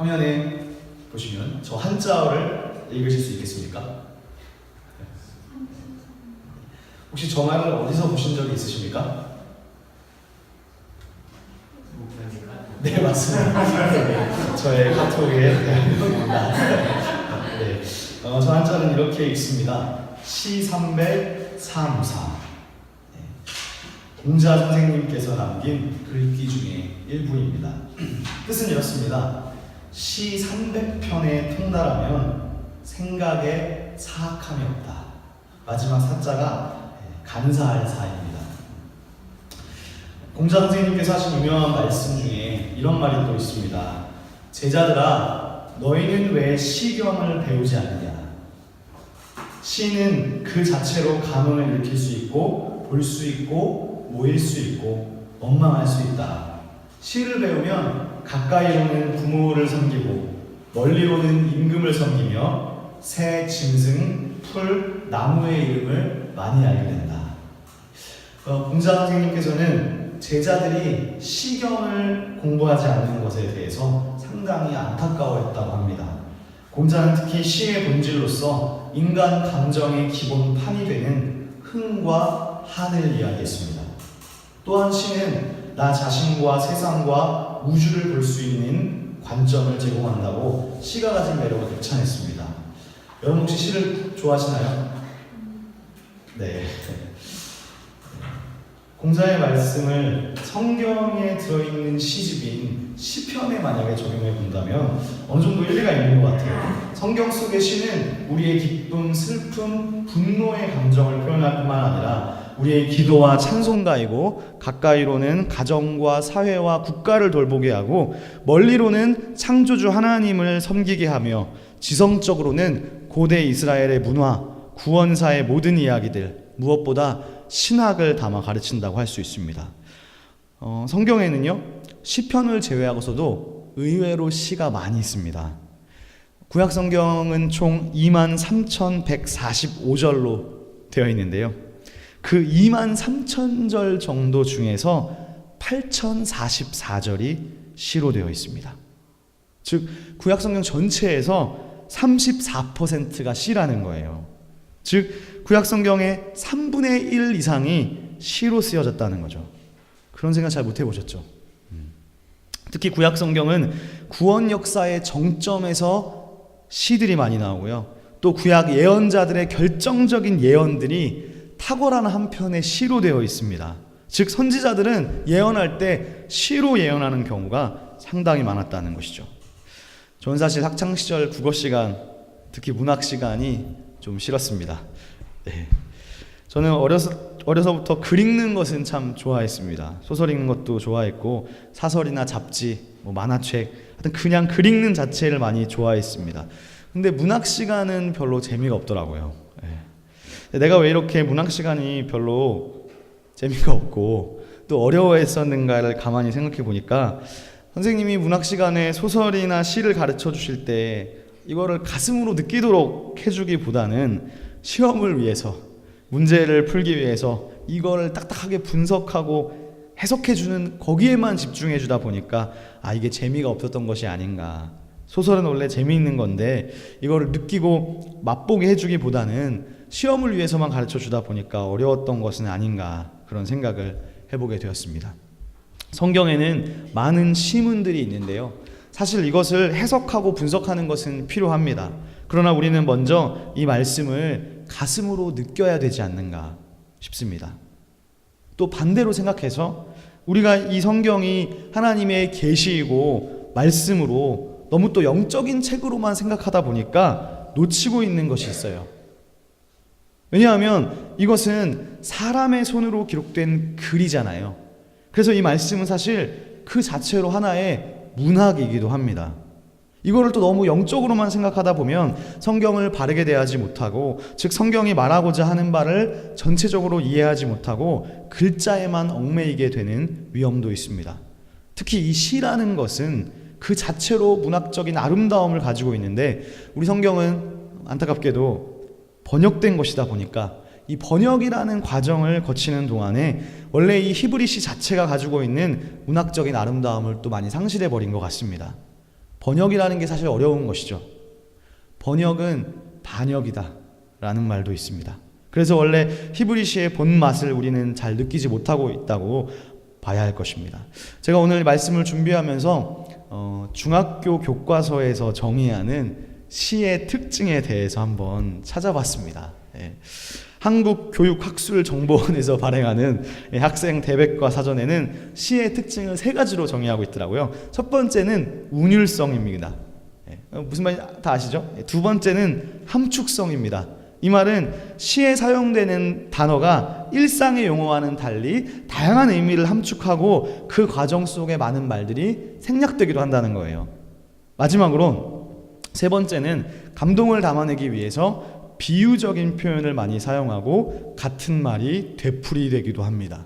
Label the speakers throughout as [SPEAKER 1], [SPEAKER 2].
[SPEAKER 1] 화면에 보시면 저 한자어를 읽으실 수 있겠습니까? 혹시 저 말을 어디서 보신 적이 있으십니까? 네, 맞습니다. 저의 카톡에 네. 저 한자는 이렇게 읽습니다. 시300사무사. 공자 선생님께서 남긴 글귀 중에 일부입니다. 뜻은 이렇습니다. 시 300편에 통달하면 생각에 사악함이 없다. 마지막 사자가 간사할 사입니다. 공자 선생님께서 하신 유명한 말씀 중에 이런 말이 또 있습니다. 제자들아, 너희는 왜 시경을 배우지 않느냐? 시는 그 자체로 감흥을 일으킬 수 있고 볼 수 있고 모일 수 있고 원망할 수 있다. 시를 배우면 가까이로는 부모를 섬기고 멀리로는 임금을 섬기며 새, 짐승, 풀, 나무의 이름을 많이 알게 된다. 공자 선생님께서는 제자들이 시경을 공부하지 않는 것에 대해서 상당히 안타까워했다고 합니다. 공자는 특히 시의 본질로서 인간 감정의 기본판이 되는 흥과 한을 이야기했습니다. 또한 시는 나 자신과 세상과 우주를 볼 수 있는 관점을 제공한다고 시가 가진 매력을 극찬했습니다. 여러분 혹시 시를 좋아하시나요? 네. 공자의 말씀을 성경에 들어있는 시집인 시편에 만약에 적용해 본다면 어느 정도 일리가 있는 것 같아요. 성경 속의 시는 우리의 기쁨, 슬픔, 분노의 감정을 표현할 뿐만 아니라 우리의 기도와 찬송가이고 가까이로는 가정과 사회와 국가를 돌보게 하고 멀리로는 창조주 하나님을 섬기게 하며 지성적으로는 고대 이스라엘의 문화, 구원사의 모든 이야기들, 무엇보다 신학을 담아 가르친다고 할 수 있습니다. 성경에는요, 시편을 제외하고서도 의외로 시가 많이 있습니다. 구약 성경은 총 23,145절로 되어 있는데요. 그 23,000절 정도 중에서 8,044절이 시로 되어 있습니다. 즉 구약 성경 전체에서 34%가 시라는 거예요. 즉 구약 성경의 3분의 1 이상이 시로 쓰여졌다는 거죠. 그런 생각 잘 못 해보셨죠? 특히 구약 성경은 구원 역사의 정점에서 시들이 많이 나오고요. 또 구약 예언자들의 결정적인 예언들이 탁월한 한편의 시로 되어 있습니다. 즉 선지자들은 예언할 때 시로 예언하는 경우가 상당히 많았다는 것이죠. 저는 사실 학창시절 국어 시간, 특히 문학 시간이 좀 싫었습니다. 네. 저는 어려서부터 글 읽는 것은 참 좋아했습니다. 소설 읽는 것도 좋아했고 사설이나 잡지, 만화책, 하여튼 그냥 글 읽는 자체를 많이 좋아했습니다. 근데 문학 시간은 별로 재미가 없더라고요. 네. 내가 왜 이렇게 문학 시간이 별로 재미가 없고 또 어려워했었는가를 가만히 생각해 보니까 선생님이 문학 시간에 소설이나 시를 가르쳐 주실 때 이거를 가슴으로 느끼도록 해주기보다는 시험을 위해서, 문제를 풀기 위해서 이거를 딱딱하게 분석하고 해석해주는 거기에만 집중해주다 보니까 이게 재미가 없었던 것이 아닌가. 소설은 원래 재미있는 건데 이거를 느끼고 맛보게 해주기보다는 시험을 위해서만 가르쳐주다 보니까 어려웠던 것은 아닌가, 그런 생각을 해보게 되었습니다. 성경에는 많은 시문들이 있는데요. 사실 이것을 해석하고 분석하는 것은 필요합니다. 그러나 우리는 먼저 이 말씀을 가슴으로 느껴야 되지 않는가 싶습니다. 또 반대로 생각해서 우리가 이 성경이 하나님의 계시이고 말씀으로 너무 또 영적인 책으로만 생각하다 보니까 놓치고 있는 것이 있어요. 왜냐하면 이것은 사람의 손으로 기록된 글이잖아요. 그래서 이 말씀은 사실 그 자체로 하나의 문학이기도 합니다. 이거를 또 너무 영적으로만 생각하다 보면 성경을 바르게 대하지 못하고, 즉 성경이 말하고자 하는 바를 전체적으로 이해하지 못하고 글자에만 얽매이게 되는 위험도 있습니다. 특히 이 시라는 것은 그 자체로 문학적인 아름다움을 가지고 있는데 우리 성경은 안타깝게도 번역된 것이다 보니까 이 번역이라는 과정을 거치는 동안에 원래 이 히브리시 자체가 가지고 있는 문학적인 아름다움을 또 많이 상실해 버린 것 같습니다. 번역이라는 게 사실 어려운 것이죠. 번역은 반역이다 라는 말도 있습니다. 그래서 원래 히브리시의 본맛을 우리는 잘 느끼지 못하고 있다고 봐야 할 것입니다. 제가 오늘 말씀을 준비하면서 중학교 교과서에서 정의하는 시의 특징에 대해서 한번 찾아봤습니다. 한국교육학술정보원에서 발행하는 학생 대백과 사전에는 시의 특징을 3가지로 정의하고 있더라고요. 첫 번째는 운율성입니다. 무슨 말인지 다 아시죠? 두 번째는 함축성입니다. 이 말은 시에 사용되는 단어가 일상의 용어와는 달리 다양한 의미를 함축하고 그 과정 속에 많은 말들이 생략되기도 한다는 거예요. 마지막으로 세 번째는 감동을 담아내기 위해서 비유적인 표현을 많이 사용하고 같은 말이 되풀이되기도 합니다.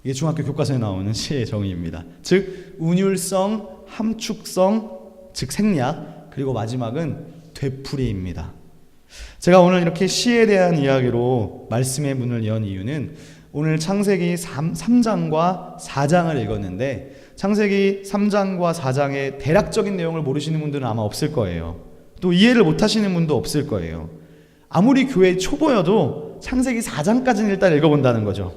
[SPEAKER 1] 이게 중학교 교과서에 나오는 시의 정의입니다. 즉 운율성, 함축성, 즉 생략, 그리고 마지막은 되풀이입니다. 제가 오늘 이렇게 시에 대한 이야기로 말씀의 문을 연 이유는 오늘 창세기 3장과 4장을 읽었는데 창세기 3장과 4장의 대략적인 내용을 모르시는 분들은 아마 없을 거예요. 또 이해를 못하시는 분도 없을 거예요. 아무리 교회 초보여도 창세기 4장까지는 일단 읽어본다는 거죠.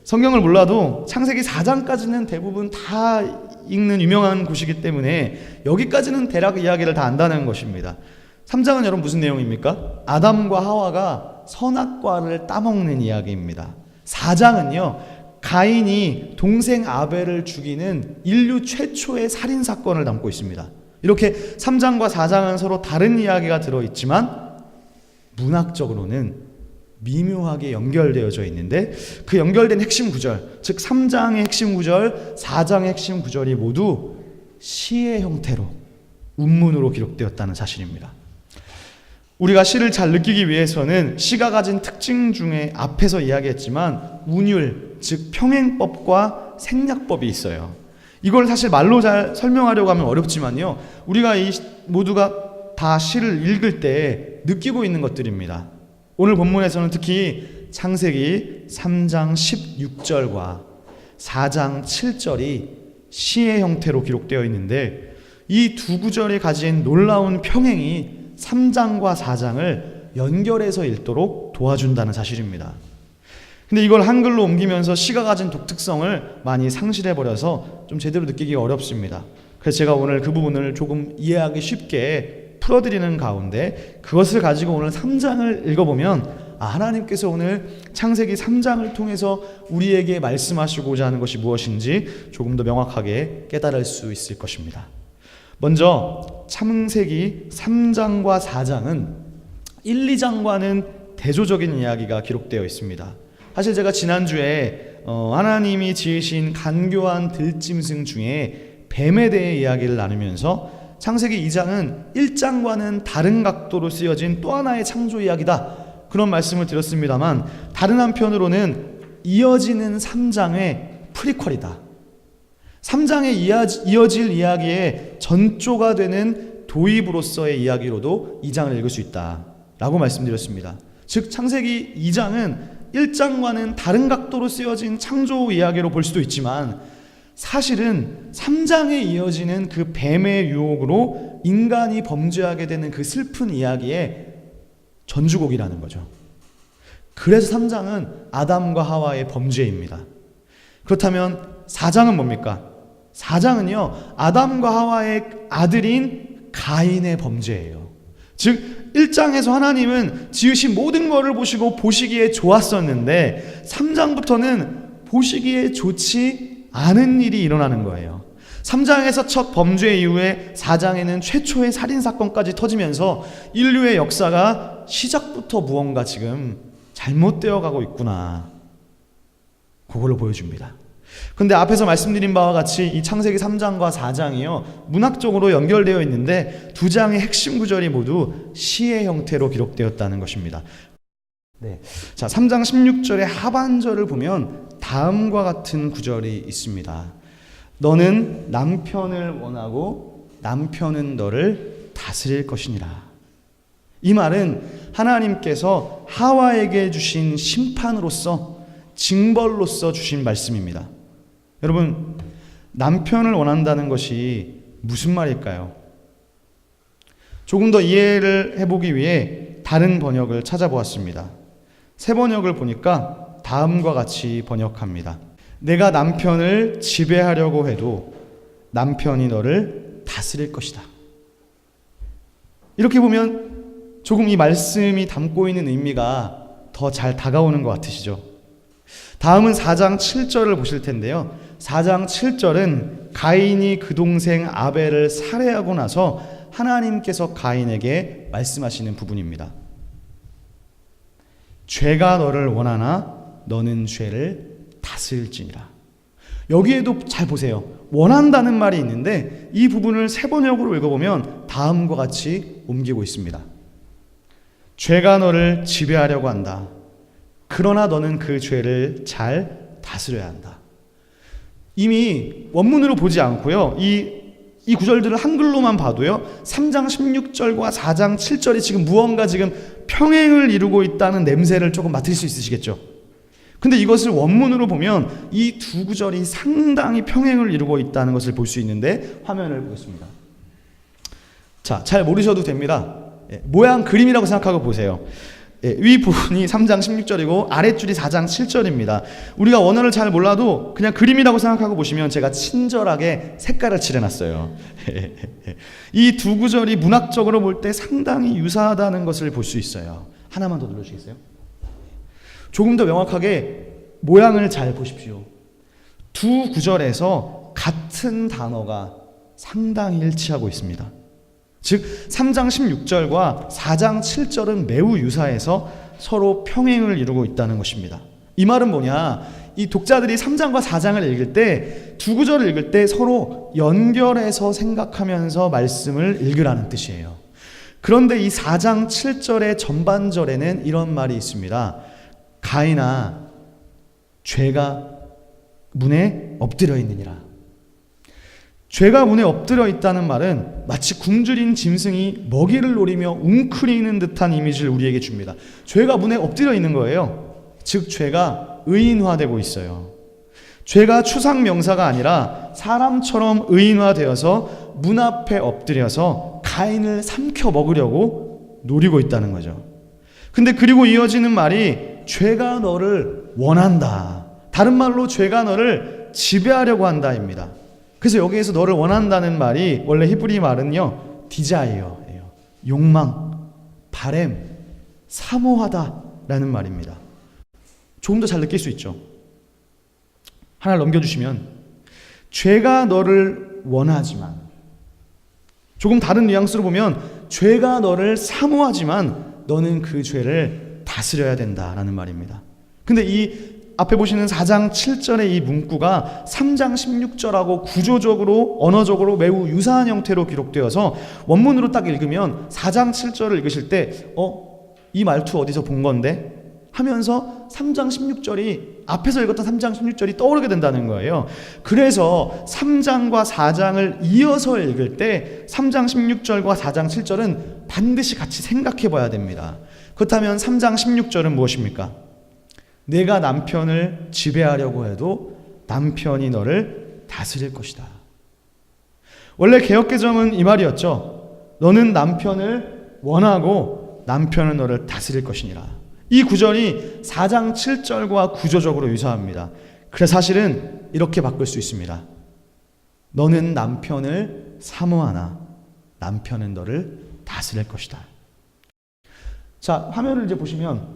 [SPEAKER 1] 성경을 몰라도 창세기 4장까지는 대부분 다 읽는 유명한 곳이기 때문에 여기까지는 대략 이야기를 다 안다는 것입니다. 3장은 여러분 무슨 내용입니까? 아담과 하와가 선악과를 따먹는 이야기입니다. 4장은요, 가인이 동생 아벨을 죽이는 인류 최초의 살인사건을 담고 있습니다. 이렇게 3장과 4장은 서로 다른 이야기가 들어있지만 문학적으로는 미묘하게 연결되어져 있는데 그 연결된 핵심 구절, 즉 3장의 핵심 구절, 4장의 핵심 구절이 모두 시의 형태로 운문으로 기록되었다는 사실입니다. 우리가 시를 잘 느끼기 위해서는 시가 가진 특징 중에 앞에서 이야기했지만 운율, 즉 평행법과 생략법이 있어요. 이걸 사실 말로 잘 설명하려고 하면 어렵지만요, 우리가 모두가 다 시를 읽을 때 느끼고 있는 것들입니다. 오늘 본문에서는 특히 창세기 3장 16절과 4장 7절이 시의 형태로 기록되어 있는데 이 두 구절이 가진 놀라운 평행이 3장과 4장을 연결해서 읽도록 도와준다는 사실입니다. 근데 이걸 한글로 옮기면서 시가 가진 독특성을 많이 상실해버려서 좀 제대로 느끼기가 어렵습니다. 그래서 제가 오늘 그 부분을 조금 이해하기 쉽게 풀어드리는 가운데 그것을 가지고 오늘 3장을 읽어보면 하나님께서 오늘 창세기 3장을 통해서 우리에게 말씀하시고자 하는 것이 무엇인지 조금 더 명확하게 깨달을 수 있을 것입니다. 먼저 창세기 3장과 4장은 1, 2장과는 대조적인 이야기가 기록되어 있습니다. 사실 제가 지난주에 하나님이 지으신 간교한 들짐승 중에 뱀에 대해 이야기를 나누면서 창세기 2장은 1장과는 다른 각도로 쓰여진 또 하나의 창조 이야기다, 그런 말씀을 드렸습니다만 다른 한편으로는 이어지는 3장의 프리퀄이다, 3장에 이어질 이야기의 전조가 되는 도입으로서의 이야기로도 2장을 읽을 수 있다라고 말씀드렸습니다. 즉 창세기 2장은 1장과는 다른 각도로 쓰여진 창조 이야기로 볼 수도 있지만 사실은 3장에 이어지는 그 뱀의 유혹으로 인간이 범죄하게 되는 그 슬픈 이야기의 전주곡이라는 거죠. 그래서 3장은 아담과 하와의 범죄입니다. 그렇다면 4장은 뭡니까? 4장은요, 아담과 하와의 아들인 가인의 범죄예요. 즉 1장에서 하나님은 지으신 모든 것을 보시고 보시기에 좋았었는데 3장부터는 보시기에 좋지 않은 일이 일어나는 거예요. 3장에서 첫 범죄 이후에 4장에는 최초의 살인사건까지 터지면서 인류의 역사가 시작부터 무언가 지금 잘못되어 가고 있구나, 그걸로 보여줍니다. 근데 앞에서 말씀드린 바와 같이 이 창세기 3장과 4장이요, 문학적으로 연결되어 있는데 두 장의 핵심 구절이 모두 시의 형태로 기록되었다는 것입니다. 자, 3장 16절의 하반절을 보면 다음과 같은 구절이 있습니다. 너는 남편을 원하고 남편은 너를 다스릴 것이니라. 이 말은 하나님께서 하와에게 주신 심판으로서, 징벌로서 주신 말씀입니다. 여러분, 남편을 원한다는 것이 무슨 말일까요? 조금 더 이해를 해보기 위해 다른 번역을 찾아보았습니다. 새 번역을 보니까 다음과 같이 번역합니다. 내가 남편을 지배하려고 해도 남편이 너를 다스릴 것이다. 이렇게 보면 조금 이 말씀이 담고 있는 의미가 더 잘 다가오는 것 같으시죠? 다음은 4장 7절을 보실 텐데요. 4장 7절은 가인이 그 동생 아벨을 살해하고 나서 하나님께서 가인에게 말씀하시는 부분입니다. 죄가 너를 원하나 너는 죄를 다스릴지니라. 여기에도 잘 보세요. 원한다는 말이 있는데 이 부분을 새 번역으로 읽어보면 다음과 같이 옮기고 있습니다. 죄가 너를 지배하려고 한다. 그러나 너는 그 죄를 잘 다스려야 한다. 이미 원문으로 보지 않고요. 이 구절들을 한글로만 봐도요. 3장 16절과 4장 7절이 지금 무언가 지금 평행을 이루고 있다는 냄새를 조금 맡을 수 있으시겠죠. 근데 이것을 원문으로 보면 이 두 구절이 상당히 평행을 이루고 있다는 것을 볼 수 있는데 화면을 보겠습니다. 자, 잘 모르셔도 됩니다. 모양 그림이라고 생각하고 보세요. 위 부분이 3장 16절이고 아랫줄이 4장 7절입니다. 우리가 원어를 잘 몰라도 그냥 그림이라고 생각하고 보시면 제가 친절하게 색깔을 칠해놨어요. 이 두 구절이 문학적으로 볼 때 상당히 유사하다는 것을 볼 수 있어요. 하나만 더 눌러주시겠어요? 조금 더 명확하게 모양을 잘 보십시오. 두 구절에서 같은 단어가 상당히 일치하고 있습니다. 즉 3장 16절과 4장 7절은 매우 유사해서 서로 평행을 이루고 있다는 것입니다. 이 말은 뭐냐? 이 독자들이 3장과 4장을 읽을 때, 두 구절을 읽을 때 서로 연결해서 생각하면서 말씀을 읽으라는 뜻이에요. 그런데 이 4장 7절의 전반절에는 이런 말이 있습니다. 가인아, 죄가 문에 엎드려 있느니라. 죄가 문에 엎드려 있다는 말은 마치 굶주린 짐승이 먹이를 노리며 웅크리는 듯한 이미지를 우리에게 줍니다. 죄가 문에 엎드려 있는 거예요. 즉 죄가 의인화되고 있어요. 죄가 추상 명사가 아니라 사람처럼 의인화되어서 문 앞에 엎드려서 가인을 삼켜 먹으려고 노리고 있다는 거죠. 근데 그리고 이어지는 말이 죄가 너를 원한다. 다른 말로 죄가 너를 지배하려고 한다입니다. 그래서 여기에서 너를 원한다는 말이 원래 히브리 말은요, 디자이어예요. 욕망, 바램, 사모하다라는 말입니다. 조금 더 잘 느낄 수 있죠. 하나를 넘겨주시면 죄가 너를 원하지만, 조금 다른 뉘앙스로 보면 죄가 너를 사모하지만 너는 그 죄를 다스려야 된다라는 말입니다. 근데 이 앞에 보시는 4장 7절의 이 문구가 3장 16절하고 구조적으로 언어적으로 매우 유사한 형태로 기록되어서 원문으로 딱 읽으면 4장 7절을 읽으실 때 이 말투 어디서 본 건데? 하면서 3장 16절이 앞에서 읽었던 3장 16절이 떠오르게 된다는 거예요. 그래서 3장과 4장을 이어서 읽을 때 3장 16절과 4장 7절은 반드시 같이 생각해 봐야 됩니다. 그렇다면 3장 16절은 무엇입니까? 내가 남편을 지배하려고 해도 남편이 너를 다스릴 것이다. 원래 개역개정은 이 말이었죠. 너는 남편을 원하고 남편은 너를 다스릴 것이니라. 이 구절이 4장 7절과 구조적으로 유사합니다. 그래서 사실은 이렇게 바꿀 수 있습니다. 너는 남편을 사모하나 남편은 너를 다스릴 것이다. 자, 화면을 이제 보시면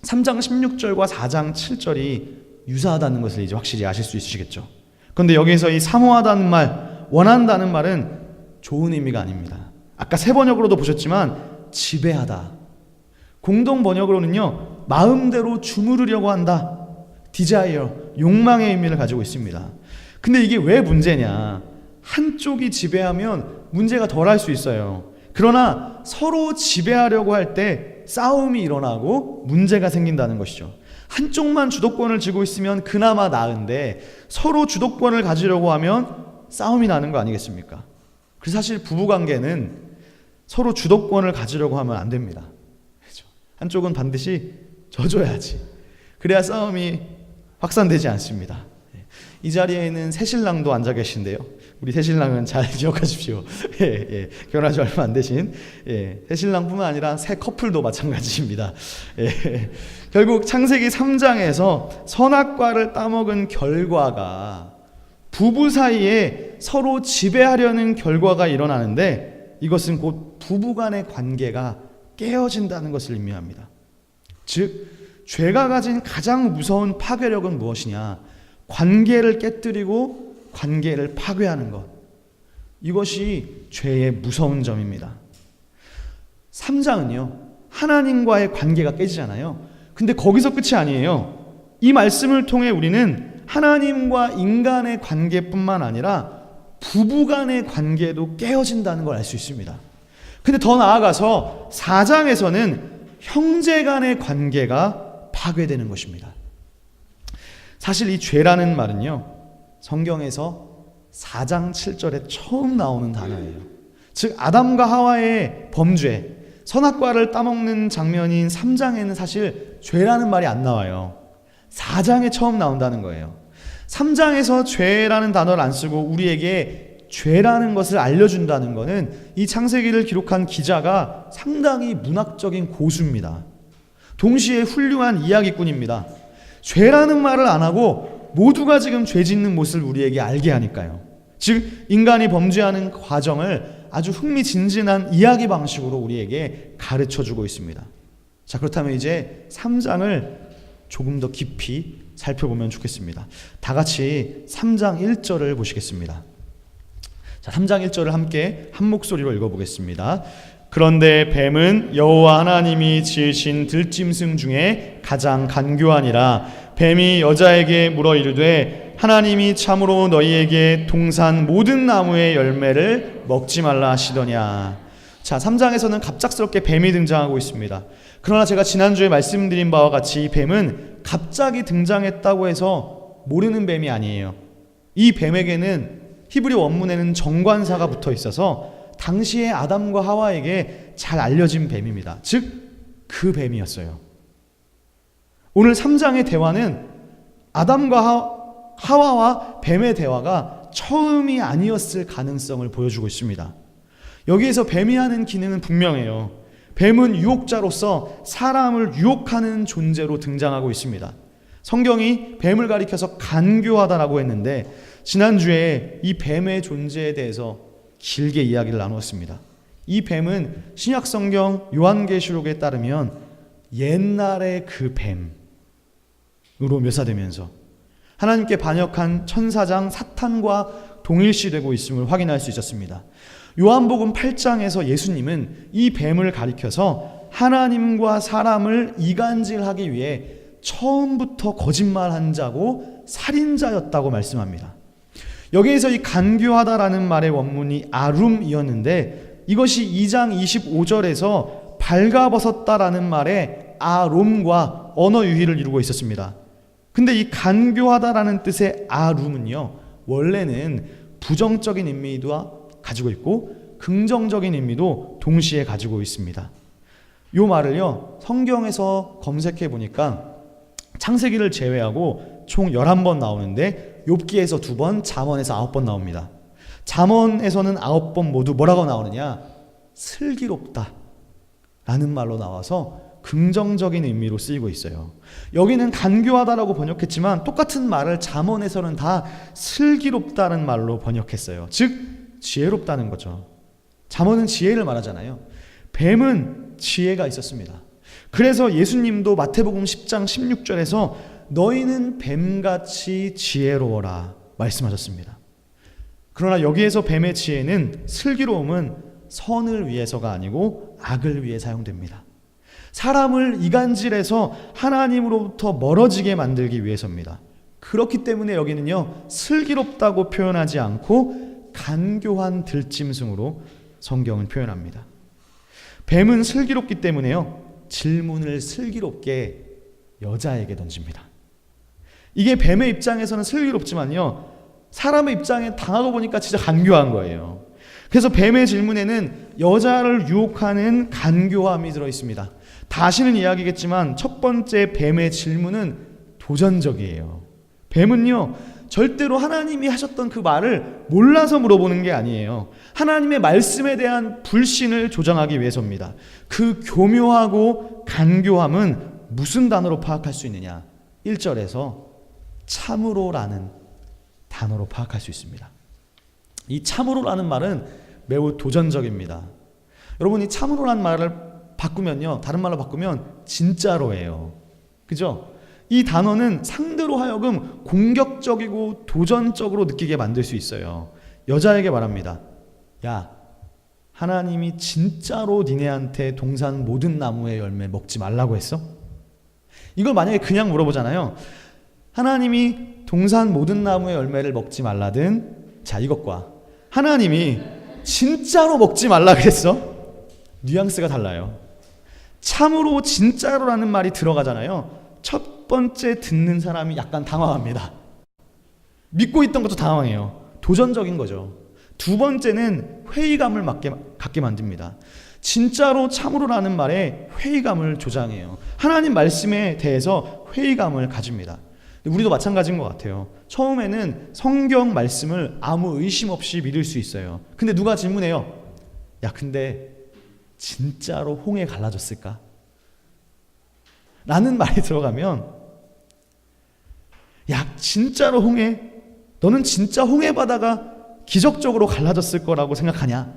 [SPEAKER 1] 3장 16절과 4장 7절이 유사하다는 것을 이제 확실히 아실 수 있으시겠죠. 그런데 여기에서 이 사모하다는 말, 원한다는 말은 좋은 의미가 아닙니다. 아까 새 번역으로도 보셨지만 지배하다. 공동 번역으로는요, 마음대로 주무르려고 한다. 디자이어, 욕망의 의미를 가지고 있습니다. 근데 이게 왜 문제냐? 한쪽이 지배하면 문제가 덜할 수 있어요. 그러나 서로 지배하려고 할 때 싸움이 일어나고 문제가 생긴다는 것이죠. 한쪽만 주도권을 쥐고 있으면 그나마 나은데 서로 주도권을 가지려고 하면 싸움이 나는 거 아니겠습니까? 그래서 사실 부부관계는 서로 주도권을 가지려고 하면 안 됩니다. 그렇죠? 한쪽은 반드시 져줘야지. 그래야 싸움이 확산되지 않습니다. 이 자리에는 새신랑도 앉아 계신데요. 우리 새신랑은 잘 기억하십시오. 결혼하지 얼마 안 되신 새신랑뿐만 아니라 새 커플도 마찬가지입니다. 결국 창세기 3장에서 선악과를 따먹은 결과가 부부 사이에 서로 지배하려는 결과가 일어나는데, 이것은 곧 부부간의 관계가 깨어진다는 것을 의미합니다. 즉 죄가 가진 가장 무서운 파괴력은 무엇이냐? 관계를 깨뜨리고 관계를 파괴하는 것. 이것이 죄의 무서운 점입니다. 3장은요, 하나님과의 관계가 깨지잖아요. 근데 거기서 끝이 아니에요. 이 말씀을 통해 우리는 하나님과 인간의 관계뿐만 아니라 부부간의 관계도 깨어진다는 걸 알 수 있습니다. 근데 더 나아가서 4장에서는 형제간의 관계가 파괴되는 것입니다. 사실 이 죄라는 말은요, 성경에서 4장 7절에 처음 나오는 단어예요. 즉 아담과 하와의 범죄, 선악과를 따먹는 장면인 3장에는 사실 죄라는 말이 안 나와요. 4장에 처음 나온다는 거예요. 3장에서 죄라는 단어를 안 쓰고 우리에게 죄라는 것을 알려준다는 것은 이 창세기를 기록한 기자가 상당히 문학적인 고수입니다. 동시에 훌륭한 이야기꾼입니다. 죄라는 말을 안 하고 모두가 지금 죄 짓는 모습을 우리에게 알게 하니까요. 즉 인간이 범죄하는 과정을 아주 흥미진진한 이야기 방식으로 우리에게 가르쳐주고 있습니다. 자, 그렇다면 이제 3장을 조금 더 깊이 살펴보면 좋겠습니다. 다 같이 3장 1절을 보시겠습니다. 자, 3장 1절을 함께 한 목소리로 읽어보겠습니다. 그런데 뱀은 여호와 하나님이 지으신 들짐승 중에 가장 간교하니라. 뱀이 여자에게 물어 이르되 하나님이 참으로 너희에게 동산 모든 나무의 열매를 먹지 말라 하시더냐. 자, 3장에서는 갑작스럽게 뱀이 등장하고 있습니다. 그러나 제가 지난주에 말씀드린 바와 같이 이 뱀은 갑자기 등장했다고 해서 모르는 뱀이 아니에요. 이 뱀에게는 히브리 원문에는 정관사가 붙어 있어서 당시에 아담과 하와에게 잘 알려진 뱀입니다. 즉 그 뱀이었어요. 오늘 3장의 대화는 아담과 하와와 뱀의 대화가 처음이 아니었을 가능성을 보여주고 있습니다. 여기에서 뱀이 하는 기능은 분명해요. 뱀은 유혹자로서 사람을 유혹하는 존재로 등장하고 있습니다. 성경이 뱀을 가리켜서 간교하다라고 했는데 지난주에 이 뱀의 존재에 대해서 길게 이야기를 나누었습니다. 이 뱀은 신약성경 요한계시록에 따르면 옛날의 그 뱀으로 묘사되면서 하나님께 반역한 천사장 사탄과 동일시되고 있음을 확인할 수 있었습니다. 요한복음 8장에서 예수님은 이 뱀을 가리켜서 하나님과 사람을 이간질하기 위해 처음부터 거짓말한 자고 살인자였다고 말씀합니다. 여기에서 이 간교하다라는 말의 원문이 아룸이었는데 이것이 2장 25절에서 발가벗었다라는 말의 아롬과 언어 유희를 이루고 있었습니다. 근데 이 간교하다라는 뜻의 아룸은요, 원래는 부정적인 의미도 가지고 있고 긍정적인 의미도 동시에 가지고 있습니다. 이 말을요, 성경에서 검색해 보니까 창세기를 제외하고 총 11번 나오는데 욥기에서 2번, 잠언에서 9번 나옵니다. 잠언에서는 9번 모두 뭐라고 나오느냐? 슬기롭다 라는 말로 나와서 긍정적인 의미로 쓰이고 있어요. 여기는 간교하다라고 번역했지만 똑같은 말을 잠언에서는 다 슬기롭다는 말로 번역했어요. 즉 지혜롭다는 거죠. 잠언은 지혜를 말하잖아요. 뱀은 지혜가 있었습니다. 그래서 예수님도 마태복음 10장 16절에서 너희는 뱀같이 지혜로워라 말씀하셨습니다. 그러나 여기에서 뱀의 지혜는, 슬기로움은 선을 위해서가 아니고 악을 위해 사용됩니다. 사람을 이간질해서 하나님으로부터 멀어지게 만들기 위해서입니다. 그렇기 때문에 여기는요, 슬기롭다고 표현하지 않고 간교한 들짐승으로 성경은 표현합니다. 뱀은 슬기롭기 때문에요, 질문을 슬기롭게 여자에게 던집니다. 이게 뱀의 입장에서는 슬기롭지만요, 사람의 입장에 당하고 보니까 진짜 간교한 거예요. 그래서 뱀의 질문에는 여자를 유혹하는 간교함이 들어있습니다. 다시는 이야기겠지만 첫 번째 뱀의 질문은 도전적이에요. 뱀은요, 절대로 하나님이 하셨던 그 말을 몰라서 물어보는 게 아니에요. 하나님의 말씀에 대한 불신을 조장하기 위해서입니다. 그 교묘하고 간교함은 무슨 단어로 파악할 수 있느냐? 1절에서 참으로라는 단어로 파악할 수 있습니다. 이 참으로라는 말은 매우 도전적입니다. 여러분, 이 참으로라는 말을 바꾸면요, 다른 말로 바꾸면 진짜로예요. 그죠? 이 단어는 상대로 하여금 공격적이고 도전적으로 느끼게 만들 수 있어요. 여자에게 말합니다. 야, 하나님이 진짜로 니네한테 동산 모든 나무의 열매 먹지 말라고 했어? 이걸 만약에 그냥 물어보잖아요. 하나님이 동산 모든 나무의 열매를 먹지 말라든, 자, 이것과 하나님이 진짜로 먹지 말라 그랬어? 뉘앙스가 달라요. 참으로 진짜로라는 말이 들어가잖아요. 첫 번째 듣는 사람이 약간 당황합니다. 믿고 있던 것도 당황해요. 도전적인 거죠. 두 번째는 회의감을 갖게 만듭니다. 진짜로 참으로라는 말에 회의감을 조장해요. 하나님 말씀에 대해서 회의감을 가집니다. 우리도 마찬가지인 것 같아요. 처음에는 성경 말씀을 아무 의심 없이 믿을 수 있어요. 근데 누가 질문해요. 야, 근데 진짜로 홍해 갈라졌을까? 라는 말이 들어가면, 야, 진짜로 홍해? 너는 진짜 홍해 바다가 기적적으로 갈라졌을 거라고 생각하냐?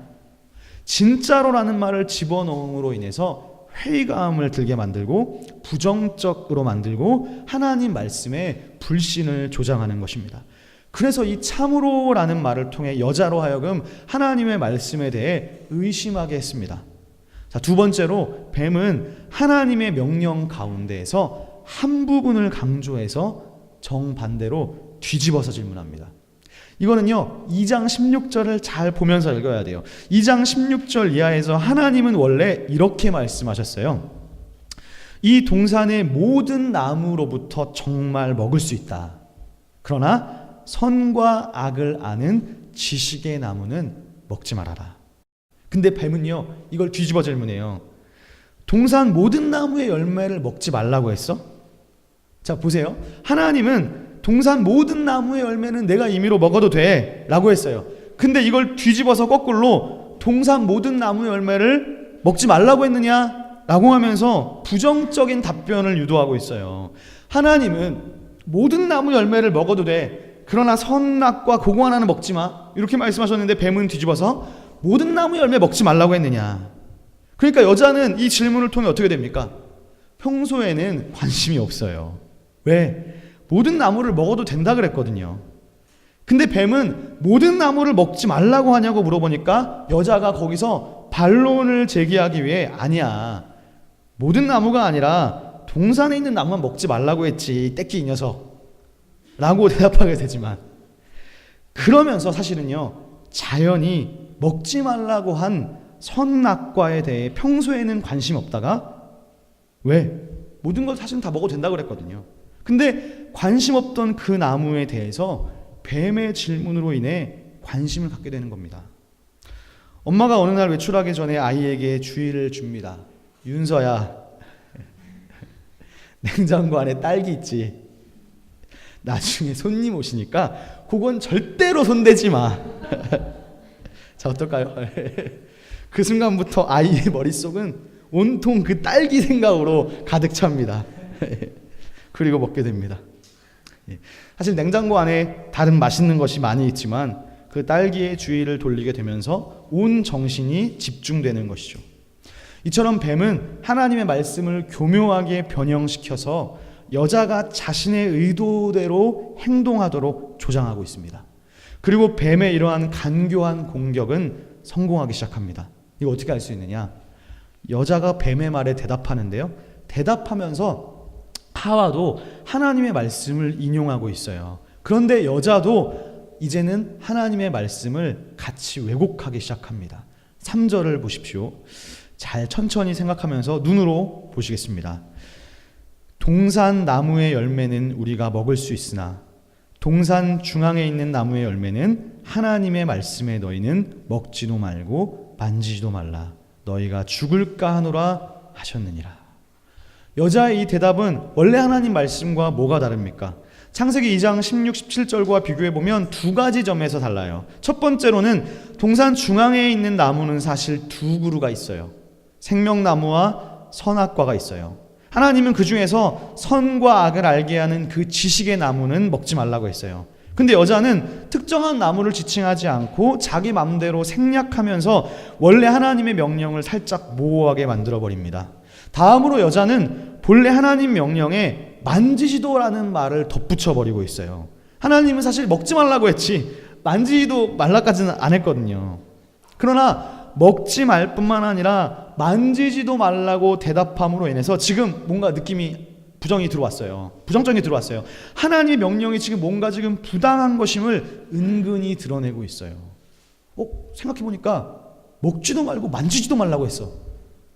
[SPEAKER 1] 진짜로라는 말을 집어넣음으로 인해서 회의감을 들게 만들고 부정적으로 만들고 하나님 말씀에 불신을 조장하는 것입니다. 그래서 이 참으로라는 말을 통해 여자로 하여금 하나님의 말씀에 대해 의심하게 했습니다. 자, 두 번째로 뱀은 하나님의 명령 가운데에서 한 부분을 강조해서 정반대로 뒤집어서 질문합니다. 이거는요, 2장 16절을 잘 보면서 읽어야 돼요. 2장 16절 이하에서 하나님은 원래 이렇게 말씀하셨어요. 이 동산의 모든 나무로부터 정말 먹을 수 있다. 그러나 선과 악을 아는 지식의 나무는 먹지 말아라. 근데 뱀은요, 이걸 뒤집어 질문해요. 동산 모든 나무의 열매를 먹지 말라고 했어? 자, 보세요. 하나님은 동산 모든 나무의 열매는 내가 임의로 먹어도 돼 라고 했어요. 근데 이걸 뒤집어서 거꾸로 동산 모든 나무의 열매를 먹지 말라고 했느냐? 라고 하면서 부정적인 답변을 유도하고 있어요. 하나님은 모든 나무 열매를 먹어도 돼. 그러나 선악과 그거 하나는 먹지 마. 이렇게 말씀하셨는데 뱀은 뒤집어서 모든 나무 열매 먹지 말라고 했느냐. 그러니까 여자는 이 질문을 통해 어떻게 됩니까? 평소에는 관심이 없어요. 왜? 모든 나무를 먹어도 된다 그랬거든요. 근데 뱀은 모든 나무를 먹지 말라고 하냐고 물어보니까 여자가 거기서 반론을 제기하기 위해 아니야, 모든 나무가 아니라 동산에 있는 나무만 먹지 말라고 했지, 떼끼 이 녀석 라고 대답하게 되지만, 그러면서 사실은요, 자연이 먹지 말라고 한 선악과에 대해 평소에는 관심 없다가, 왜? 모든 걸 사실은 다 먹어도 된다고 그랬거든요. 근데 관심 없던 그 나무에 대해서 뱀의 질문으로 인해 관심을 갖게 되는 겁니다. 엄마가 어느 날 외출하기 전에 아이에게 주의를 줍니다. 윤서야, 냉장고 안에 딸기 있지? 나중에 손님 오시니까 그건 절대로 손대지 마. 자, 어떨까요? 그 순간부터 아이의 머릿속은 온통 그 딸기 생각으로 가득 찹니다. 그리고 먹게 됩니다. 사실 냉장고 안에 다른 맛있는 것이 많이 있지만 그 딸기에 주의를 돌리게 되면서 온 정신이 집중되는 것이죠. 이처럼 뱀은 하나님의 말씀을 교묘하게 변형시켜서 여자가 자신의 의도대로 행동하도록 조장하고 있습니다. 그리고 뱀의 이러한 간교한 공격은 성공하기 시작합니다. 이거 어떻게 알 수 있느냐? 여자가 뱀의 말에 대답하는데요, 대답하면서 하와도 하나님의 말씀을 인용하고 있어요. 그런데 여자도 이제는 하나님의 말씀을 같이 왜곡하기 시작합니다. 3절을 보십시오. 잘 천천히 생각하면서 눈으로 보시겠습니다. 동산 나무의 열매는 우리가 먹을 수 있으나 동산 중앙에 있는 나무의 열매는 하나님의 말씀에 너희는 먹지도 말고 만지지도 말라. 너희가 죽을까 하노라 하셨느니라. 여자의 이 대답은 원래 하나님 말씀과 뭐가 다릅니까? 창세기 2장 16, 17절과 비교해보면 두 가지 점에서 달라요. 첫 번째로는 동산 중앙에 있는 나무는 사실 두 그루가 있어요. 생명나무와 선악과가 있어요. 하나님은 그 중에서 선과 악을 알게 하는 그 지식의 나무는 먹지 말라고 했어요. 근데 여자는 특정한 나무를 지칭하지 않고 자기 맘대로 생략하면서 원래 하나님의 명령을 살짝 모호하게 만들어버립니다. 다음으로 여자는 본래 하나님 명령에 만지지도라는 말을 덧붙여버리고 있어요. 하나님은 사실 먹지 말라고 했지 만지지도 말라까지는 안 했거든요. 그러나 먹지 말 뿐만 아니라 만지지도 말라고 대답함으로 인해서 지금 뭔가 느낌이 부정적이 들어왔어요. 하나님의 명령이 지금 뭔가 지금 부당한 것임을 은근히 드러내고 있어요. 생각해보니까 먹지도 말고 만지지도 말라고 했어.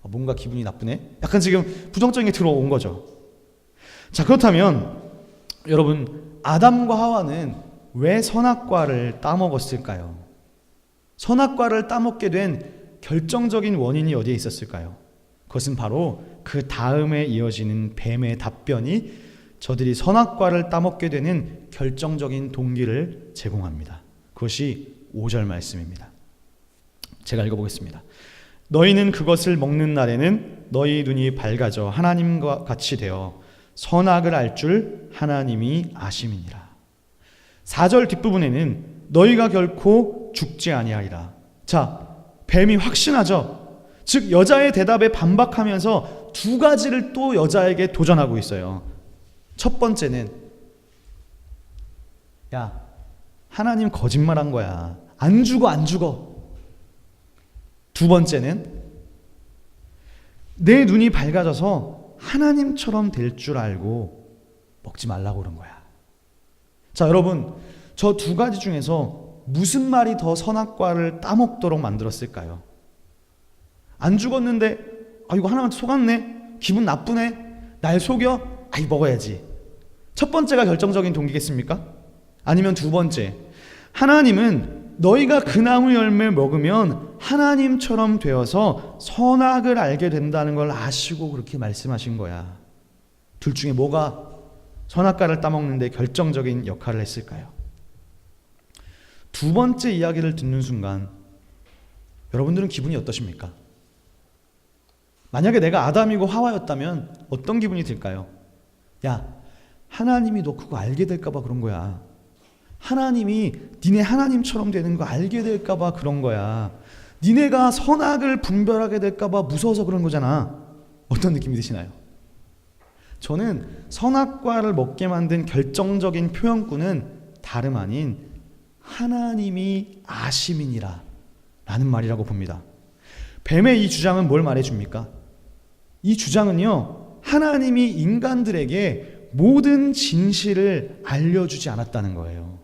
[SPEAKER 1] 뭔가 기분이 나쁘네? 약간 지금 부정적인 게 들어온 거죠. 자, 그렇다면 여러분, 아담과 하와는 왜 선악과를 따먹었을까요? 선악과를 따먹게 된 결정적인 원인이 어디에 있었을까요? 그것은 바로 그 다음에 이어지는 뱀의 답변이 저들이 선악과를 따먹게 되는 결정적인 동기를 제공합니다. 그것이 5절 말씀입니다. 제가 읽어보겠습니다. 너희는 그것을 먹는 날에는 너희 눈이 밝아져 하나님과 같이 되어 선악을 알 줄 하나님이 아심이니라. 4절 뒷부분에는 너희가 결코 죽지 아니하리라. 자, 뱀이 확신하죠. 즉 여자의 대답에 반박하면서 두 가지를 또 여자에게 도전하고 있어요. 첫 번째는 야, 하나님 거짓말한 거야. 안 죽어. 두 번째는 내 눈이 밝아져서 하나님처럼 될 줄 알고 먹지 말라고 그런 거야. 자, 여러분, 저 두 가지 중에서 무슨 말이 더 선악과를 따먹도록 만들었을까요? 안 죽었는데 이거 하나님한테 속았네? 기분 나쁘네? 날 속여? 먹어야지. 첫 번째가 결정적인 동기겠습니까? 아니면 두 번째, 하나님은 너희가 그 나무 열매 먹으면 하나님처럼 되어서 선악을 알게 된다는 걸 아시고 그렇게 말씀하신 거야. 둘 중에 뭐가 선악과를 따먹는데 결정적인 역할을 했을까요? 두 번째 이야기를 듣는 순간 여러분들은 기분이 어떠십니까? 만약에 내가 아담이고 하와였다면 어떤 기분이 들까요? 야, 하나님이 너 그거 알게 될까 봐 그런 거야. 하나님이 니네 하나님처럼 되는 거 알게 될까 봐 그런 거야. 니네가 선악을 분별하게 될까 봐 무서워서 그런 거잖아. 어떤 느낌이 드시나요? 저는 선악과를 먹게 만든 결정적인 표현구는 다름 아닌 하나님이 아심이니라 라는 말이라고 봅니다. 뱀의 이 주장은 뭘 말해줍니까? 이 주장은요, 하나님이 인간들에게 모든 진실을 알려주지 않았다는 거예요.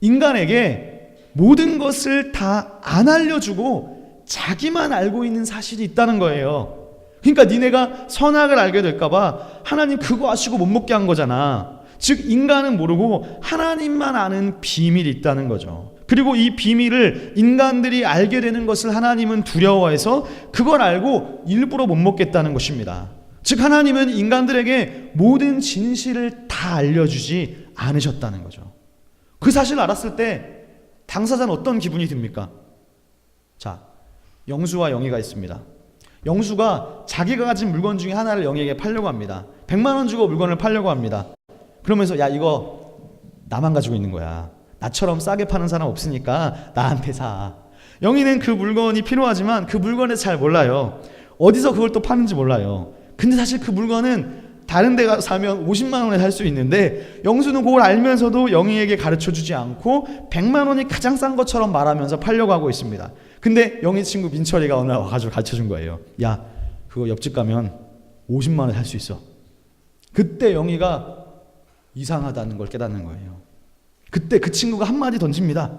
[SPEAKER 1] 인간에게 모든 것을 다 안 알려주고 자기만 알고 있는 사실이 있다는 거예요. 그러니까 니네가 선악을 알게 될까 봐 하나님 그거 아시고 못 먹게 한 거잖아. 즉 인간은 모르고 하나님만 아는 비밀이 있다는 거죠. 그리고 이 비밀을 인간들이 알게 되는 것을 하나님은 두려워해서 그걸 알고 일부러 못 먹겠다는 것입니다. 즉 하나님은 인간들에게 모든 진실을 다 알려주지 않으셨다는 거죠. 그 사실을 알았을 때 당사자는 어떤 기분이 듭니까? 자, 영수와 영희가 있습니다. 영수가 자기가 가진 물건 중에 하나를 영희에게 팔려고 합니다. 100만 원 주고 물건을 팔려고 합니다. 그러면서 야, 이거 나만 가지고 있는 거야. 나처럼 싸게 파는 사람 없으니까 나한테 사. 영희는 그 물건이 필요하지만 그 물건에 잘 몰라요. 어디서 그걸 또 파는지 몰라요. 근데 사실 그 물건은 다른 데 가서 사면 50만 원에 살 수 있는데 영수는 그걸 알면서도 영희에게 가르쳐주지 않고 100만 원이 가장 싼 것처럼 말하면서 팔려고 하고 있습니다. 근데 영희 친구 민철이가 어느 날 와가지고 가르쳐준 거예요. 야, 그거 옆집 가면 50만 원에 살 수 있어. 그때 영희가 이상하다는 걸 깨닫는 거예요. 그때 그 친구가 한마디 던집니다.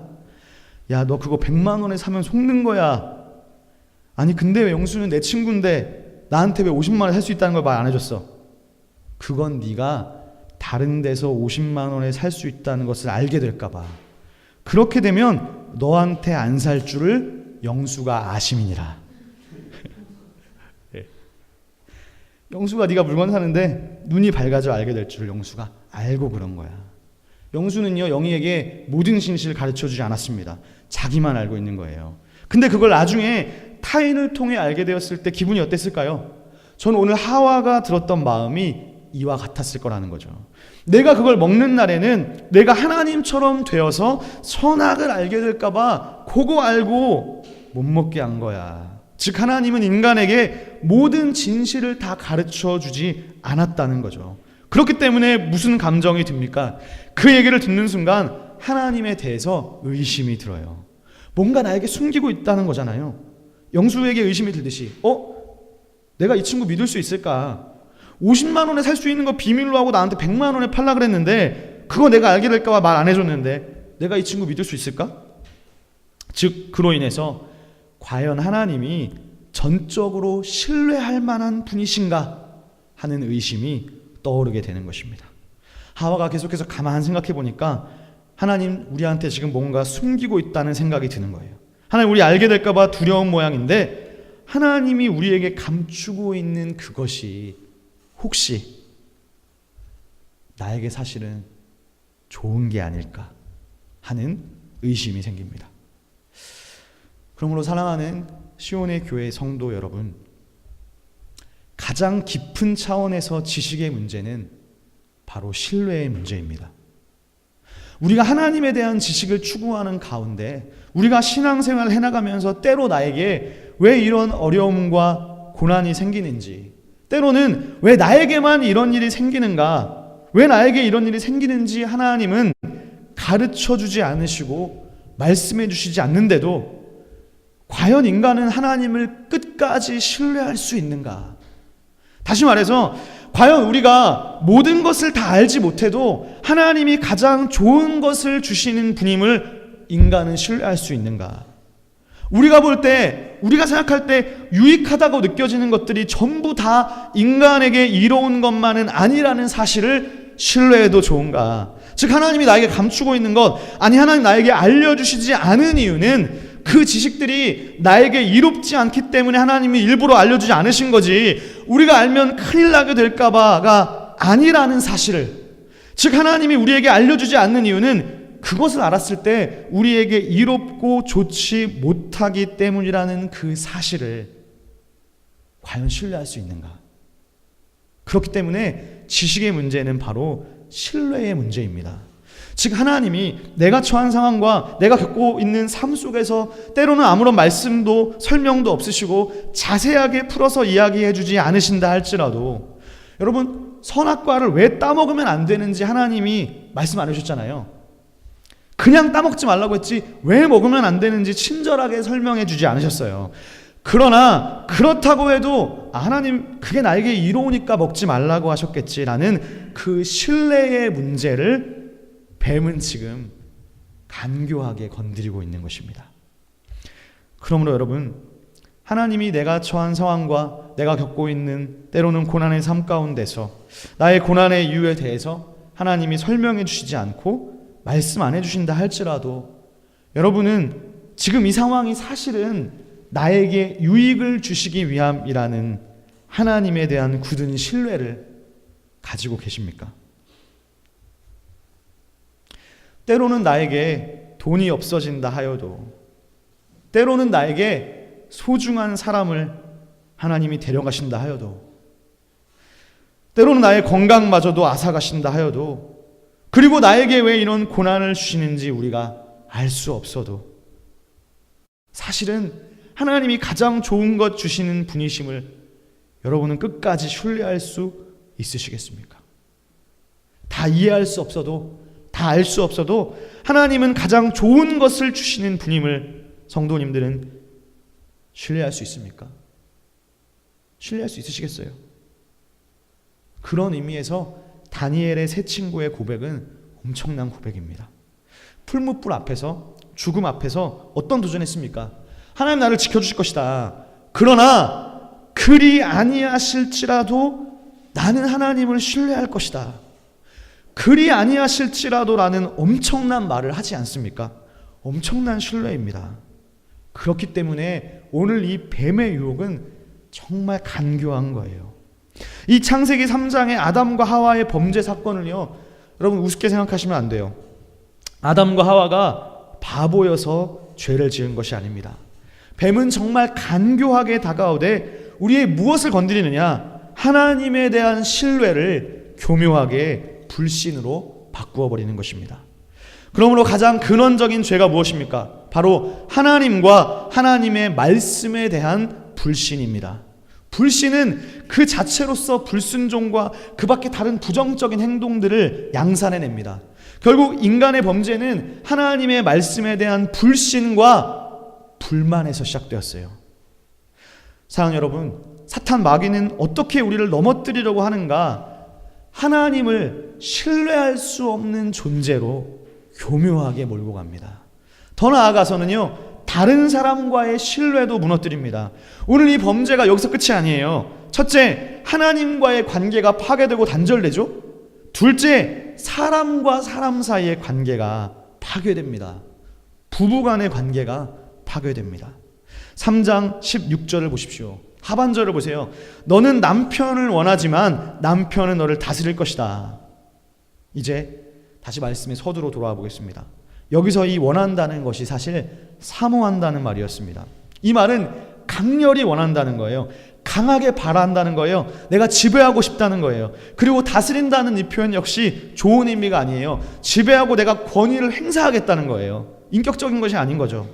[SPEAKER 1] 야, 너 그거 100만 원에 사면 속는 거야. 아니 근데 왜 영수는 내 친구인데 나한테 왜 50만 원에 살 수 있다는 걸 말 안 해줬어? 그건 네가 다른 데서 50만 원에 살 수 있다는 것을 알게 될까 봐. 그렇게 되면 너한테 안 살 줄을 영수가 아심이니라. 영수가 네가 물건 사는데 눈이 밝아져 알게 될 줄을 영수가 알고 그런 거야. 영수는요, 영희에게 모든 진실을 가르쳐주지 않았습니다. 자기만 알고 있는 거예요. 근데 그걸 나중에 타인을 통해 알게 되었을 때 기분이 어땠을까요? 저는 오늘 하와가 들었던 마음이 이와 같았을 거라는 거죠. 내가 그걸 먹는 날에는 내가 하나님처럼 되어서 선악을 알게 될까봐 그거 알고 못 먹게 한 거야. 즉 하나님은 인간에게 모든 진실을 다 가르쳐 주지 않았다는 거죠. 그렇기 때문에 무슨 감정이 듭니까? 그 얘기를 듣는 순간 하나님에 대해서 의심이 들어요. 뭔가 나에게 숨기고 있다는 거잖아요. 영수에게 의심이 들듯이 내가 이 친구 믿을 수 있을까? 50만 원에 살 수 있는 거 비밀로 하고 나한테 100만 원에 팔라 그랬는데 그거 내가 알게 될까 봐 말 안 해줬는데 내가 이 친구 믿을 수 있을까? 즉 그로 인해서 과연 하나님이 전적으로 신뢰할 만한 분이신가 하는 의심이 떠오르게 되는 것입니다. 하와가 계속해서 가만 생각해 보니까 하나님 우리한테 지금 뭔가 숨기고 있다는 생각이 드는 거예요. 하나님 우리 알게 될까 봐 두려운 모양인데 하나님이 우리에게 감추고 있는 그것이 혹시 나에게 사실은 좋은 게 아닐까 하는 의심이 생깁니다. 그러므로 사랑하는 시온의 교회 성도 여러분, 가장 깊은 차원에서 지식의 문제는 바로 신뢰의 문제입니다. 우리가 하나님에 대한 지식을 추구하는 가운데 우리가 신앙생활을 해나가면서 때로 나에게 왜 이런 어려움과 고난이 생기는지, 때로는 왜 나에게만 이런 일이 생기는가, 왜 나에게 이런 일이 생기는지 하나님은 가르쳐주지 않으시고 말씀해 주시지 않는데도 과연 인간은 하나님을 끝까지 신뢰할 수 있는가? 다시 말해서 과연 우리가 모든 것을 다 알지 못해도 하나님이 가장 좋은 것을 주시는 분임을 인간은 신뢰할 수 있는가? 우리가 볼 때, 우리가 생각할 때 유익하다고 느껴지는 것들이 전부 다 인간에게 이로운 것만은 아니라는 사실을 신뢰해도 좋은가? 즉 하나님이 나에게 감추고 있는 것, 아니 하나님 나에게 알려주시지 않은 이유는 그 지식들이 나에게 이롭지 않기 때문에 하나님이 일부러 알려주지 않으신 거지 우리가 알면 큰일 나게 될까봐가 아니라는 사실을, 즉 하나님이 우리에게 알려주지 않는 이유는 그것을 알았을 때 우리에게 이롭고 좋지 못하기 때문이라는 그 사실을 과연 신뢰할 수 있는가? 그렇기 때문에 지식의 문제는 바로 신뢰의 문제입니다. 즉 하나님이 내가 처한 상황과 내가 겪고 있는 삶 속에서 때로는 아무런 말씀도 설명도 없으시고 자세하게 풀어서 이야기해 주지 않으신다 할지라도, 여러분 선악과를 왜 따먹으면 안 되는지 하나님이 말씀 안 해주셨잖아요. 그냥 따먹지 말라고 했지 왜 먹으면 안 되는지 친절하게 설명해 주지 않으셨어요. 그러나 그렇다고 해도 하나님 그게 나에게 이로우니까 먹지 말라고 하셨겠지라는 그 신뢰의 문제를 뱀은 지금 간교하게 건드리고 있는 것입니다. 그러므로 여러분, 하나님이 내가 처한 상황과 내가 겪고 있는 때로는 고난의 삶 가운데서 나의 고난의 이유에 대해서 하나님이 설명해 주시지 않고 말씀 안 해주신다 할지라도 여러분은 지금 이 상황이 사실은 나에게 유익을 주시기 위함이라는 하나님에 대한 굳은 신뢰를 가지고 계십니까? 때로는 나에게 돈이 없어진다 하여도, 때로는 나에게 소중한 사람을 하나님이 데려가신다 하여도, 때로는 나의 건강마저도 앗아가신다 하여도, 그리고 나에게 왜 이런 고난을 주시는지 우리가 알 수 없어도 사실은 하나님이 가장 좋은 것 주시는 분이심을 여러분은 끝까지 신뢰할 수 있으시겠습니까? 다 이해할 수 없어도, 다 알 수 없어도 하나님은 가장 좋은 것을 주시는 분임을 성도님들은 신뢰할 수 있습니까? 신뢰할 수 있으시겠어요? 그런 의미에서 다니엘의 세 친구의 고백은 엄청난 고백입니다. 풀무불 앞에서, 죽음 앞에서 어떤 도전했습니까? 하나님 나를 지켜주실 것이다. 그러나 그리 아니하실지라도 나는 하나님을 신뢰할 것이다. 그리 아니하실지라도라는 엄청난 말을 하지 않습니까? 엄청난 신뢰입니다. 그렇기 때문에 오늘 이 뱀의 유혹은 정말 간교한 거예요. 이 창세기 3장의 아담과 하와의 범죄 사건을요, 여러분 우습게 생각하시면 안 돼요. 아담과 하와가 바보여서 죄를 지은 것이 아닙니다. 뱀은 정말 간교하게 다가오되 우리의 무엇을 건드리느냐? 하나님에 대한 신뢰를 교묘하게 불신으로 바꾸어 버리는 것입니다. 그러므로 가장 근원적인 죄가 무엇입니까? 바로 하나님과 하나님의 말씀에 대한 불신입니다. 불신은 그 자체로서 불순종과 그 밖에 다른 부정적인 행동들을 양산해냅니다. 결국 인간의 범죄는 하나님의 말씀에 대한 불신과 불만에서 시작되었어요. 사랑하는 여러분, 사탄 마귀는 어떻게 우리를 넘어뜨리려고 하는가? 하나님을 신뢰할 수 없는 존재로 교묘하게 몰고 갑니다. 더 나아가서는요, 다른 사람과의 신뢰도 무너뜨립니다. 오늘 이 범죄가 여기서 끝이 아니에요. 첫째, 하나님과의 관계가 파괴되고 단절되죠. 둘째, 사람과 사람 사이의 관계가 파괴됩니다. 부부 간의 관계가 파괴됩니다. 3장 16절을 보십시오. 하반절을 보세요. 너는 남편을 원하지만 남편은 너를 다스릴 것이다. 이제 다시 말씀의 서두로 돌아와 보겠습니다. 여기서 이 원한다는 것이 사실 사모한다는 말이었습니다. 이 말은 강렬히 원한다는 거예요. 강하게 바란다는 거예요. 내가 지배하고 싶다는 거예요. 그리고 다스린다는 이 표현 역시 좋은 의미가 아니에요. 지배하고 내가 권위를 행사하겠다는 거예요. 인격적인 것이 아닌 거죠.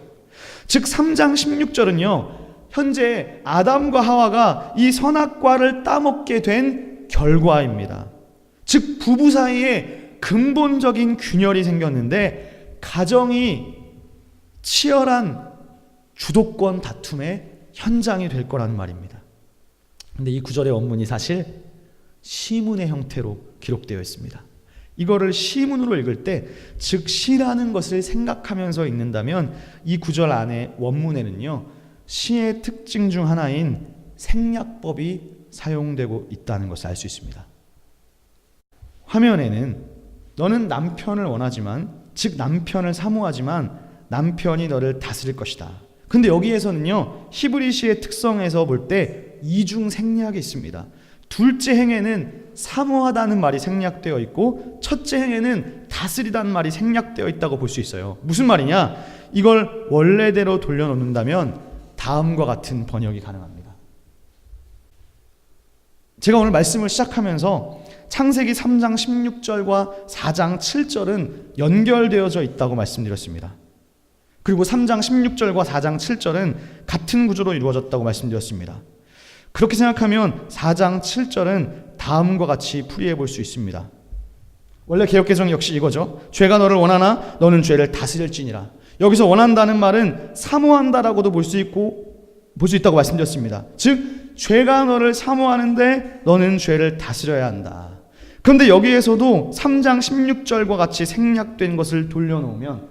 [SPEAKER 1] 즉 3장 16절은요. 현재 아담과 하와가 이 선악과를 따먹게 된 결과입니다. 즉 부부 사이에 근본적인 균열이 생겼는데 가정이 치열한 주도권 다툼의 현장이 될 거라는 말입니다. 근데 이 구절의 원문이 사실 시문의 형태로 기록되어 있습니다. 이거를 시문으로 읽을 때, 즉 시라는 것을 생각하면서 읽는다면 이 구절 안에 원문에는요, 시의 특징 중 하나인 생략법이 사용되고 있다는 것을 알 수 있습니다. 화면에는 너는 남편을 원하지만, 즉 남편을 사모하지만 남편이 너를 다스릴 것이다. 근데 여기에서는요, 히브리 시의 특성에서 볼 때 이중 생략이 있습니다. 둘째 행에는 사모하다는 말이 생략되어 있고 첫째 행에는 다스리다는 말이 생략되어 있다고 볼 수 있어요. 무슨 말이냐? 이걸 원래대로 돌려놓는다면 다음과 같은 번역이 가능합니다. 제가 오늘 말씀을 시작하면서 창세기 3장 16절과 4장 7절은 연결되어져 있다고 말씀드렸습니다. 그리고 3장 16절과 4장 7절은 같은 구조로 이루어졌다고 말씀드렸습니다. 그렇게 생각하면 4장 7절은 다음과 같이 풀이해 볼 수 있습니다. 원래 개역개정 역시 이거죠. 죄가 너를 원하나 너는 죄를 다스릴지니라. 여기서 원한다는 말은 사모한다라고도 볼 수 있다고 말씀드렸습니다. 즉 죄가 너를 사모하는데 너는 죄를 다스려야 한다. 그런데 여기에서도 3장 16절과 같이 생략된 것을 돌려놓으면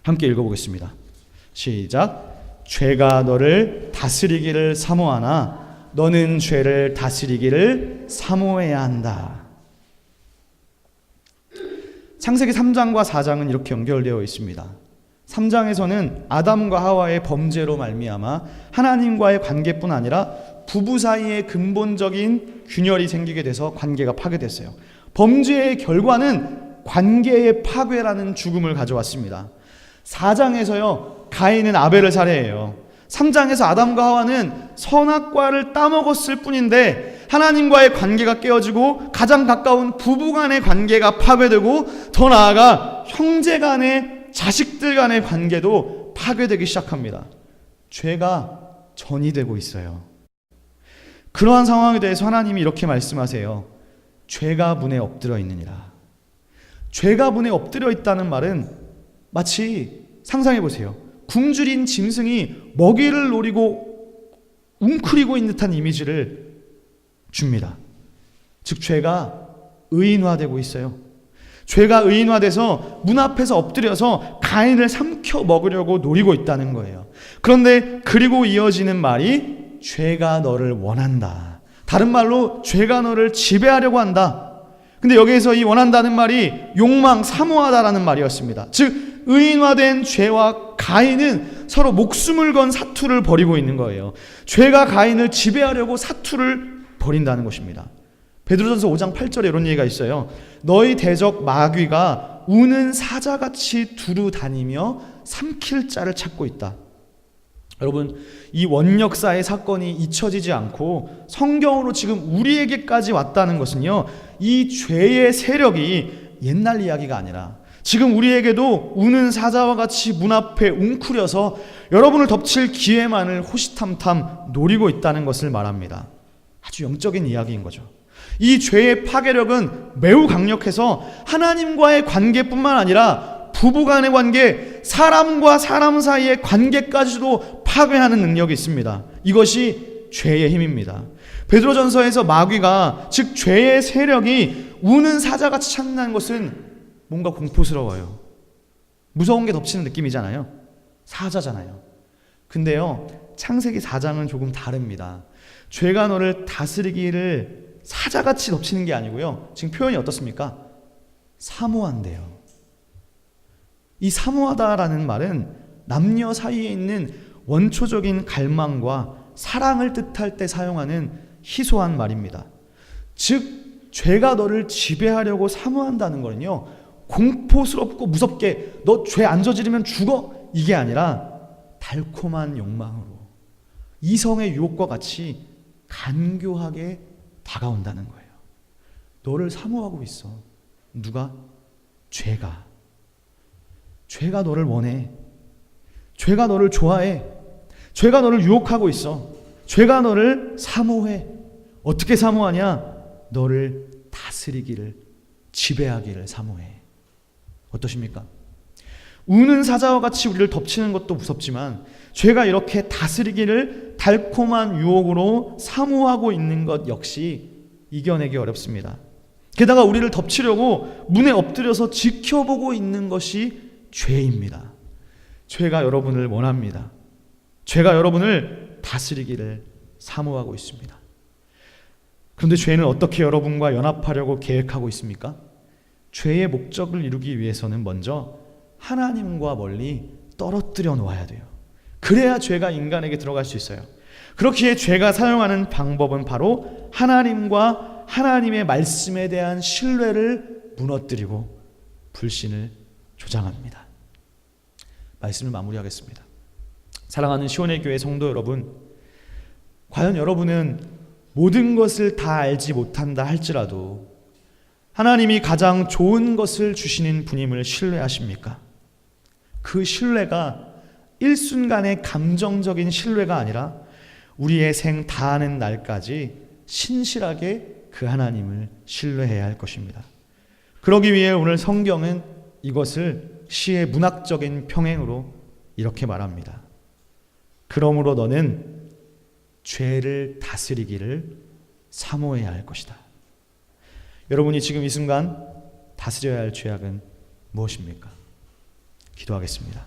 [SPEAKER 1] 함께 읽어보겠습니다. 시작. 죄가 너를 다스리기를 사모하나 너는 죄를 다스리기를 사모해야 한다. 창세기 3장과 4장은 이렇게 연결되어 있습니다. 3장에서는 아담과 하와의 범죄로 말미암아 하나님과의 관계뿐 아니라 부부 사이에 근본적인 균열이 생기게 돼서 관계가 파괴됐어요. 범죄의 결과는 관계의 파괴라는 죽음을 가져왔습니다. 4장에서요, 가인은 아벨을 살해해요. 3장에서 아담과 하와는 선악과를 따먹었을 뿐인데 하나님과의 관계가 깨어지고 가장 가까운 부부 간의 관계가 파괴되고 더 나아가 형제 간의, 자식들 간의 관계도 파괴되기 시작합니다. 죄가 전이되고 있어요. 그러한 상황에 대해서 하나님이 이렇게 말씀하세요. 죄가 문에 엎드려 있느니라. 죄가 문에 엎드려 있다는 말은 마치 상상해 보세요. 굶주린 짐승이 먹이를 노리고 웅크리고 있는 듯한 이미지를 줍니다. 즉 죄가 의인화되고 있어요. 죄가 의인화돼서 문 앞에서 엎드려서 가인을 삼켜 먹으려고 노리고 있다는 거예요. 그런데 그리고 이어지는 말이 죄가 너를 원한다. 다른 말로 죄가 너를 지배하려고 한다. 근데 여기에서 이 원한다는 말이 욕망, 사모하다라는 말이었습니다. 즉 의인화된 죄와 가인은 서로 목숨을 건 사투를 벌이고 있는 거예요. 죄가 가인을 지배하려고 사투를 벌인다는 것입니다. 베드로전서 5장 8절에 이런 얘기가 있어요. 너희 대적 마귀가 우는 사자같이 두루 다니며 삼킬 자를 찾고 있다. 여러분, 이 원역사의 사건이 잊혀지지 않고 성경으로 지금 우리에게까지 왔다는 것은요, 이 죄의 세력이 옛날 이야기가 아니라 지금 우리에게도 우는 사자와 같이 문 앞에 웅크려서 여러분을 덮칠 기회만을 호시탐탐 노리고 있다는 것을 말합니다. 아주 영적인 이야기인 거죠. 이 죄의 파괴력은 매우 강력해서 하나님과의 관계뿐만 아니라 부부간의 관계, 사람과 사람 사이의 관계까지도 파괴하는 능력이 있습니다. 이것이 죄의 힘입니다. 베드로전서에서 마귀가, 즉 죄의 세력이 우는 사자같이 찾는다는 것은 뭔가 공포스러워요. 무서운 게 덮치는 느낌이잖아요. 사자잖아요. 근데요, 창세기 4장은 조금 다릅니다. 죄가 너를 다스리기를 사자같이 덮치는 게 아니고요, 지금 표현이 어떻습니까? 사모한대요. 이 사모하다라는 말은 남녀 사이에 있는 원초적인 갈망과 사랑을 뜻할 때 사용하는 희소한 말입니다. 즉 죄가 너를 지배하려고 사모한다는 거는요, 공포스럽고 무섭게 너 죄 안 저지르면 죽어, 이게 아니라 달콤한 욕망으로 이성의 유혹과 같이 간교하게 다가온다는 거예요. 너를 사모하고 있어. 누가? 죄가. 죄가 너를 원해. 죄가 너를 좋아해. 죄가 너를 유혹하고 있어. 죄가 너를 사모해. 어떻게 사모하냐? 너를 다스리기를, 지배하기를 사모해. 어떠십니까? 우는 사자와 같이 우리를 덮치는 것도 무섭지만 죄가 이렇게 다스리기를 달콤한 유혹으로 사모하고 있는 것 역시 이겨내기 어렵습니다. 게다가 우리를 덮치려고 문에 엎드려서 지켜보고 있는 것이 죄입니다. 죄가 여러분을 원합니다. 죄가 여러분을 다스리기를 사모하고 있습니다. 그런데 죄는 어떻게 여러분과 연합하려고 계획하고 있습니까? 죄의 목적을 이루기 위해서는 먼저 하나님과 멀리 떨어뜨려 놓아야 돼요. 그래야 죄가 인간에게 들어갈 수 있어요. 그렇기에 죄가 사용하는 방법은 바로 하나님과 하나님의 말씀에 대한 신뢰를 무너뜨리고 불신을 조장합니다. 말씀을 마무리하겠습니다. 사랑하는 시온의 교회 성도 여러분, 과연 여러분은 모든 것을 다 알지 못한다 할지라도 하나님이 가장 좋은 것을 주시는 분임을 신뢰하십니까? 그 신뢰가 일순간의 감정적인 신뢰가 아니라 우리의 생 다하는 날까지 신실하게 그 하나님을 신뢰해야 할 것입니다. 그러기 위해 오늘 성경은 이것을 시의 문학적인 평행으로 이렇게 말합니다. 그러므로 너는 죄를 다스리기를 사모해야 할 것이다. 여러분이 지금 이 순간 다스려야 할 죄악은 무엇입니까? 기도하겠습니다.